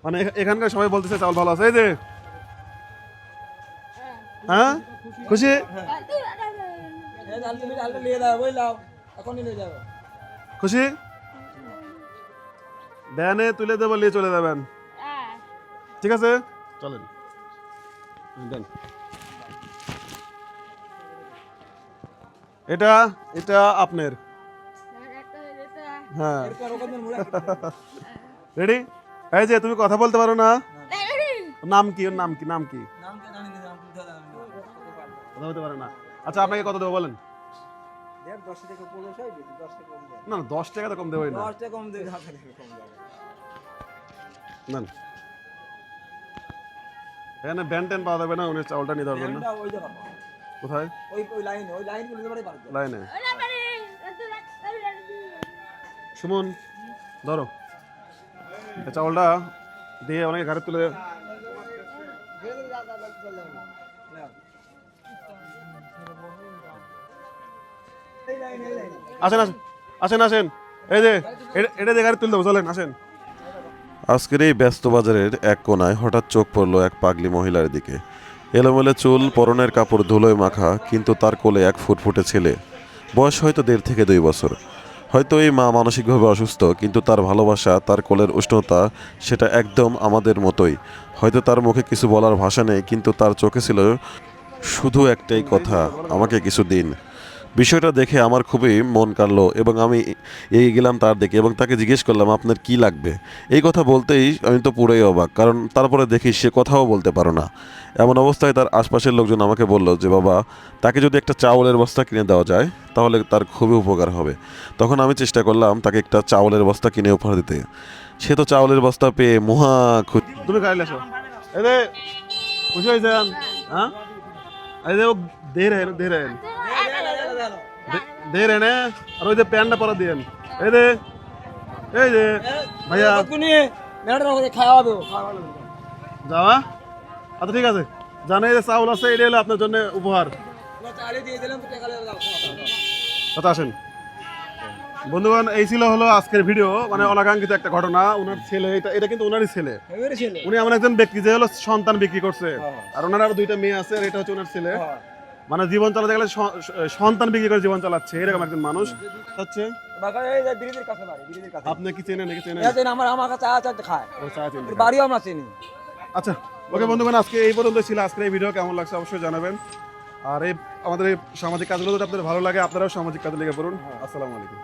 মানে এখানকার সবাই বলতেছে চাউল ভালো আছে। এই যে হ্যাঁ খুশি খুশি ব্যানে তুলে দেবো, নিয়ে চলে যাবেন। ঠিক আছে চলেন দেন। এটা এটা আপনার। হ্যাঁ রেডি। এই যে তুমি কথা বলতে পারো না, নাম কি? ওর নাম কি? নাম কি? কথা বলতে পারে না। আচ্ছা আপনাকে কত দেবো বলেন? না না 10 টাকা তো কম দেবোই না। নেন। এখানে ব্যান ট্যান পাওয়া যাবে না, উনি চাউলটা নিতে পারবেন না। কোথায়? লাইনে। সুমন ধরো চাউলটা দিয়ে অনেকে ঘাড়ে তুলে। আসেন আসেন আসেন আসেন, এই যে এটা দিয়ে গাড়ি তুলে দেবো, চলেন আসেন। আজকের এই ব্যস্ত বাজারের এক কোনায় হঠাৎ চোখ পড়লো এক পাগলি মহিলার দিকে। এলোমেলো চুল, পরনের কাপড় ধুলোয় মাখা, কিন্তু তার কোলে এক ফুটফুটে ছেলে। বয়স হয়তো 1.5 থেকে 2 বছর। হয়তো এই মা মানসিকভাবে অসুস্থ, কিন্তু তার ভালোবাসা, তার কোলের উষ্ণতা, সেটা একদম আমাদের মতোই। হয়তো তার মুখে কিছু বলার ভাষা নেই, কিন্তু তার চোখে ছিল শুধু একটাই কথা, আমাকে কিছু দিন। বিষয়টা দেখে আমার খুবই মন কাড়লো এবং আমি এগিয়ে গেলাম তার দিকে এবং তাকে জিজ্ঞেস করলাম, আপনার কি লাগবে? এই কথা বলতেই আমি তো পুরোই অবাক, কারণ তারপরে দেখি সে কথাও বলতে পারে না। এমন অবস্থায় তার আশপাশের লোকজন আমাকে বলল যে বাবা, তাকে যদি একটা চাউলের বস্তা কিনে দেওয়া যায় তাহলে তার খুবই উপকার হবে। তখন আমি চেষ্টা করলাম তাকে একটা চাউলের বস্তা কিনে উপহার দিতে। সে তো চাউলের বস্তা পেয়ে মহা খুশি। তুমি গাড়ি আসো। এই যে খুশি হয়েছেন? হ্যাঁ এই যে ও দে রেন দে রেন দে রেন। আর ওই যে প্যান্টটা পরা দিয়েন। এই যে এই যে ভাইয়া যাওয়া। আচ্ছা ঠিক আছে, জানে যে চাউল আছে, এটা হলো আপনার জন্য উপহার। আচ্ছা আসেন বন্ধুগণ, এই ছিল হলো আজকের ভিডিও। মানে অনাকাঙ্ক্ষিত একটা ঘটনা। ওনার ছেলে, এটা কিন্তু ওনারই ছেলে। উনি এমন একজন ব্যক্তি যে হলো সন্তান বিক্রি করছে, আর ওনার আরো 2টা মেয়ে আছে, আর এটা হচ্ছে ওনার ছেলে। মানে জীবন চালাতে গেলে সন্তান বিক্রি করে জীবন চালাচ্ছে, এরকম একজন মানুষ হচ্ছে। আপনি কি চেনেন নাকি? চেনেন? ও চা চেনেন। আচ্ছা ওকে বন্ধুগণ, আজকে এই পর্যন্ত ছিল আজকের এই ভিডিও। কেমন লাগছে অবশ্যই জানাবেন। আর এই আমাদের এই সামাজিক কাজগুলো যদি আপনাদের ভালো লাগে, আপনারাও সামাজিক কাজে লেগে পড়ুন। আসসালামু আলাইকুম।